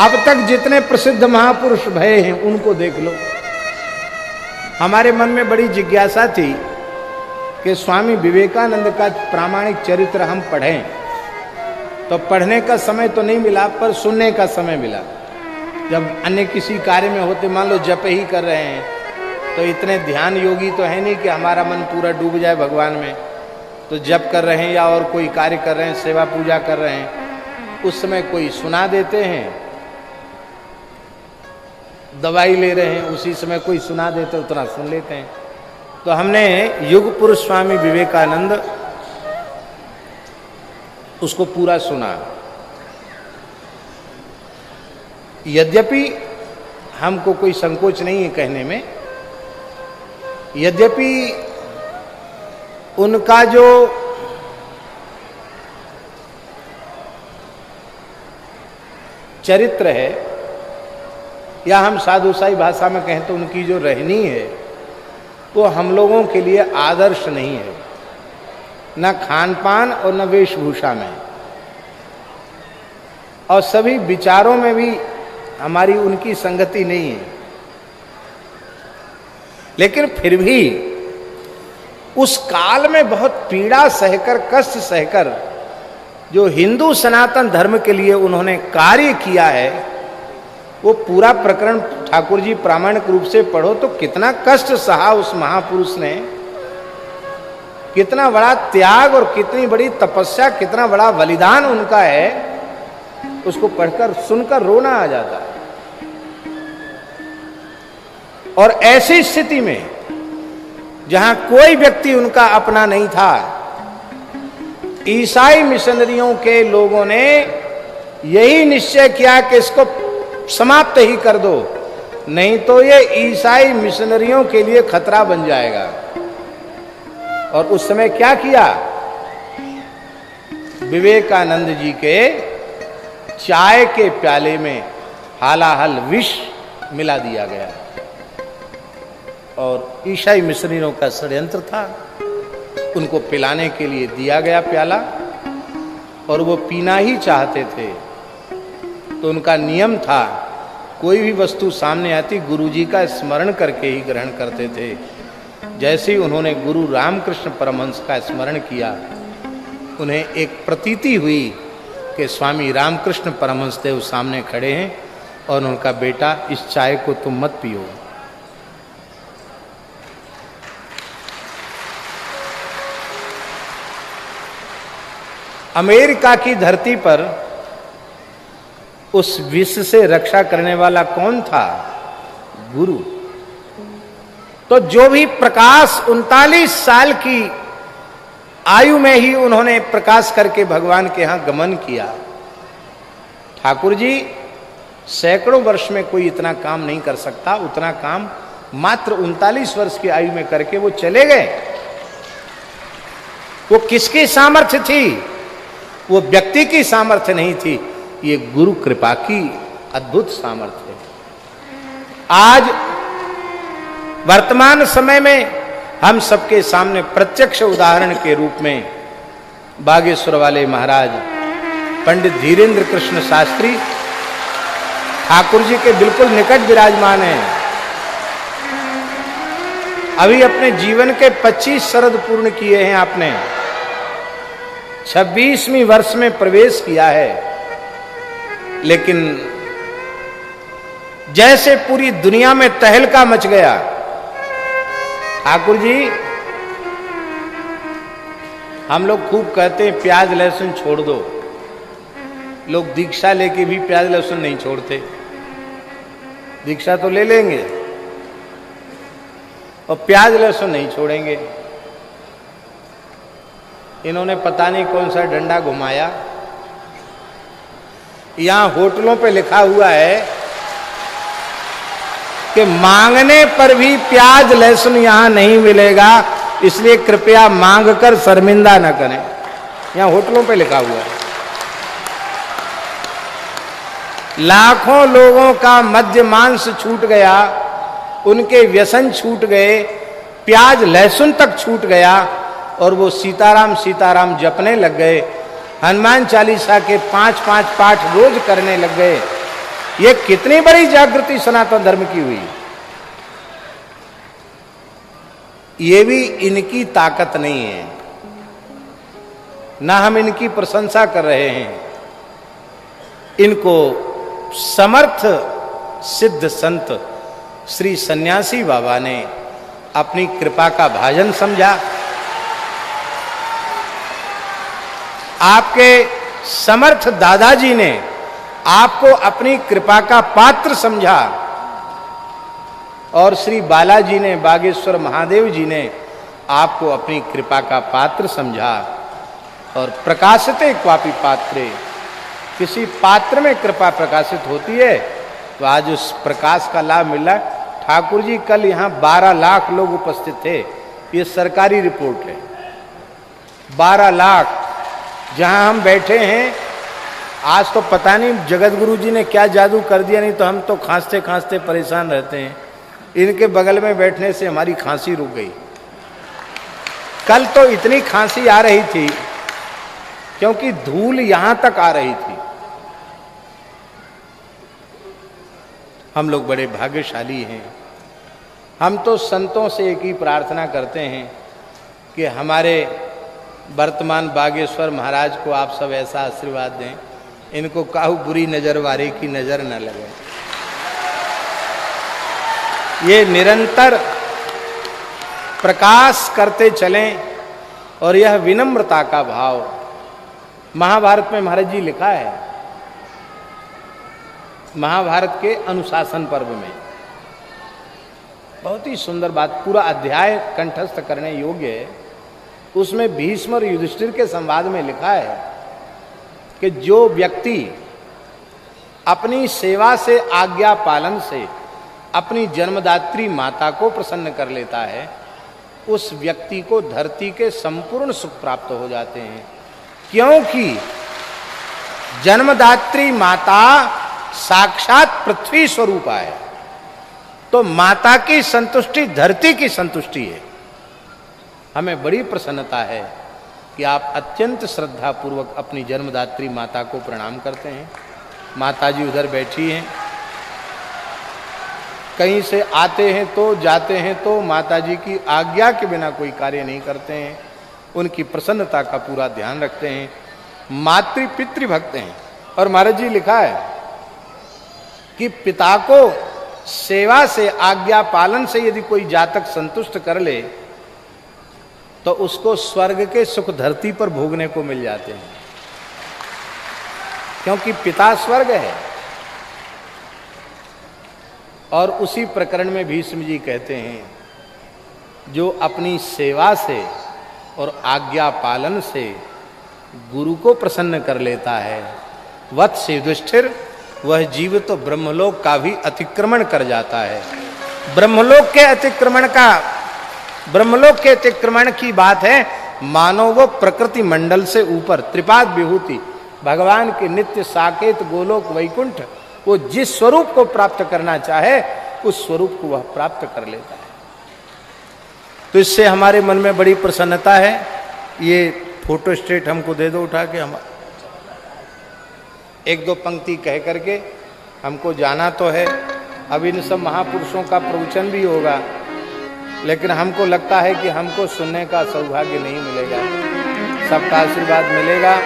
अब तक जितने प्रसिद्ध महापुरुष भये हैं उनको देख लो। हमारे मन में बड़ी जिज्ञासा थी कि स्वामी विवेकानंद का प्रामाणिक चरित्र हम पढ़ें, तो पढ़ने का समय तो नहीं मिला, पर सुनने का समय मिला। जब अन्य किसी कार्य में होते, मान लो जप ही कर रहे हैं, तो इतने ध्यान योगी तो है नहीं कि हमारा मन पूरा डूब जाए भगवान में। तो जप कर रहे हैं या और कोई कार्य कर रहे हैं, सेवा पूजा कर रहे हैं, उस समय कोई सुना देते हैं, दवाई ले रहे हैं उसी समय कोई सुना देते, उतना सुन लेते हैं। तो हमने युग पुरुष स्वामी विवेकानंद उसको पूरा सुना। यद्यपि हमको कोई संकोच नहीं है कहने में, यद्यपि उनका जो चरित्र है, या हम साधुसाई भाषा में कहें तो उनकी जो रहनी है, वो हम लोगों के लिए आदर्श नहीं है, न खान पान और न वेशभूषा में, और सभी विचारों में भी हमारी उनकी संगति नहीं है। लेकिन फिर भी उस काल में बहुत पीड़ा सहकर, कष्ट सहकर जो हिंदू सनातन धर्म के लिए उन्होंने कार्य किया है, वो पूरा प्रकरण ठाकुर जी प्रामाणिक रूप से पढ़ो तो कितना कष्ट सहा उस महापुरुष ने, कितना बड़ा त्याग और कितनी बड़ी तपस्या, कितना बड़ा बलिदान उनका है, उसको पढ़कर सुनकर रोना आ जाता है। और ऐसी स्थिति में जहां कोई व्यक्ति उनका अपना नहीं था, ईसाई मिशनरियों के लोगों ने यही निश्चय किया कि इसको समाप्त ही कर दो, नहीं तो ये ईसाई मिशनरियों के लिए खतरा बन जाएगा। और उस समय क्या किया, विवेकानंद जी के चाय के प्याले में हालाहल विष मिला दिया गया, और ईसाई मिशनरियों का षड्यंत्र था। उनको पिलाने के लिए दिया गया प्याला, और वो पीना ही चाहते थे। तो उनका नियम था, कोई भी वस्तु सामने आती गुरुजी का स्मरण करके ही ग्रहण करते थे। जैसे ही उन्होंने गुरु रामकृष्ण परमहंस का स्मरण किया, उन्हें एक प्रतीति हुई कि स्वामी रामकृष्ण परमहंस देव सामने खड़े हैं, और उनका बेटा इस चाय को तुम मत पियो। अमेरिका की धरती पर उस विष से रक्षा करने वाला कौन था, गुरु। तो जो भी प्रकाश 39 साल की आयु में ही उन्होंने प्रकाश करके भगवान के यहां गमन किया। ठाकुर जी सैकड़ों वर्ष में कोई इतना काम नहीं कर सकता, उतना काम मात्र 39 वर्ष की आयु में करके वो चले गए। वो किसकी सामर्थ्य थी, वो व्यक्ति की सामर्थ्य नहीं थी, ये गुरु कृपा की अद्भुत सामर्थ्य है। आज वर्तमान समय में हम सबके सामने प्रत्यक्ष उदाहरण के रूप में बागेश्वर वाले महाराज पंडित धीरेन्द्र कृष्ण शास्त्री ठाकुर जी के बिल्कुल निकट विराजमान हैं। अभी अपने जीवन के 25 शरद पूर्ण किए हैं आपने, 26वीं वर्ष में प्रवेश किया है, लेकिन जैसे पूरी दुनिया में तहलका मच गया। ठाकुर जी, हम लोग खूब कहते हैं प्याज लहसुन छोड़ दो, लोग दीक्षा लेके भी प्याज लहसुन नहीं छोड़ते। दीक्षा तो ले लेंगे और प्याज लहसुन नहीं छोड़ेंगे। इन्होंने पता नहीं कौन सा डंडा घुमाया, यहां होटलों पे लिखा हुआ है कि मांगने पर भी प्याज लहसुन यहां नहीं मिलेगा, इसलिए कृपया मांगकर शर्मिंदा न करें। यहां होटलों पे लिखा हुआ है। लाखों लोगों का मद्य मांस छूट गया, उनके व्यसन छूट गए, प्याज लहसुन तक छूट गया, और वो सीताराम सीताराम जपने लग गए। हनुमान चालीसा के 5-5 पाठ रोज करने लग गए। ये कितनी बड़ी जागृति सनातन धर्म की हुई। ये भी इनकी ताकत नहीं है, ना हम इनकी प्रशंसा कर रहे हैं। इनको समर्थ सिद्ध संत श्री सन्यासी बाबा ने अपनी कृपा का भाजन समझा। आपके समर्थ दादाजी ने आपको अपनी कृपा का पात्र समझा और श्री बालाजी ने, बागेश्वर महादेव जी ने आपको अपनी कृपा का पात्र समझा। और प्रकाशिते क्वापि पात्रे, किसी पात्र में कृपा प्रकाशित होती है तो आज उस प्रकाश का लाभ मिला। ठाकुर जी कल यहाँ 12 लाख लोग उपस्थित थे, ये सरकारी रिपोर्ट है। 12 लाख जहाँ हम बैठे हैं, आज तो पता नहीं जगत गुरु जी ने क्या जादू कर दिया, नहीं तो हम तो खांसते खांसते परेशान रहते हैं। इनके बगल में बैठने से हमारी खांसी रुक गई। कल तो इतनी खांसी आ रही थी क्योंकि धूल यहां तक आ रही थी। हम लोग बड़े भाग्यशाली हैं। हम तो संतों से एक ही प्रार्थना करते हैं कि हमारे वर्तमान बागेश्वर महाराज को आप सब ऐसा आशीर्वाद दें, इनको काहू बुरी नजर वारे की नजर न लगे। ये निरंतर प्रकाश करते चलें और यह विनम्रता का भाव। महाभारत में महाराज जी लिखा है, महाभारत के अनुशासन पर्व में बहुत ही सुंदर बात, पूरा अध्याय कंठस्थ करने योग्य है। उसमें भीष्म और युधिष्ठिर के संवाद में लिखा है कि जो व्यक्ति अपनी सेवा से, आज्ञा पालन से अपनी जन्मदात्री माता को प्रसन्न कर लेता है, उस व्यक्ति को धरती के संपूर्ण सुख प्राप्त हो जाते हैं। क्योंकि जन्मदात्री माता साक्षात पृथ्वी स्वरूपा है, तो माता की संतुष्टि धरती की संतुष्टि है। हमें बड़ी प्रसन्नता है कि आप अत्यंत श्रद्धा पूर्वक अपनी जन्मदात्री माता को प्रणाम करते हैं। माता जी उधर बैठी हैं, कहीं से आते हैं तो जाते हैं तो माता जी की आज्ञा के बिना कोई कार्य नहीं करते हैं, उनकी प्रसन्नता का पूरा ध्यान रखते हैं, मातृ पितृ भक्त हैं। और महाराज जी लिखा है कि पिता को सेवा से, आज्ञा पालन से यदि कोई जातक संतुष्ट कर ले तो उसको स्वर्ग के सुख धरती पर भोगने को मिल जाते हैं, क्योंकि पिता स्वर्ग है। और उसी प्रकरण में भीष्म जी कहते हैं, जो अपनी सेवा से और आज्ञा पालन से गुरु को प्रसन्न कर लेता है, वत्स युधिष्ठिर, वह जीव तो ब्रह्मलोक का भी अतिक्रमण कर जाता है। ब्रह्मलोक के अतिक्रमण की बात है, मानो वो प्रकृति मंडल से ऊपर त्रिपाद विभूति भगवान के नित्य साकेत गोलोक वैकुंठ, वो जिस स्वरूप को प्राप्त करना चाहे उस स्वरूप को वह प्राप्त कर लेता है। तो इससे हमारे मन में बड़ी प्रसन्नता है। ये फोटो स्टेट हमको दे दो उठा के, हम एक दो पंक्ति कह करके हमको जाना तो है। अब इन सब महापुरुषों का प्रवचन भी होगा, लेकिन हमको लगता है कि हमको सुनने का सौभाग्य नहीं मिलेगा, सबका आशीर्वाद मिलेगा।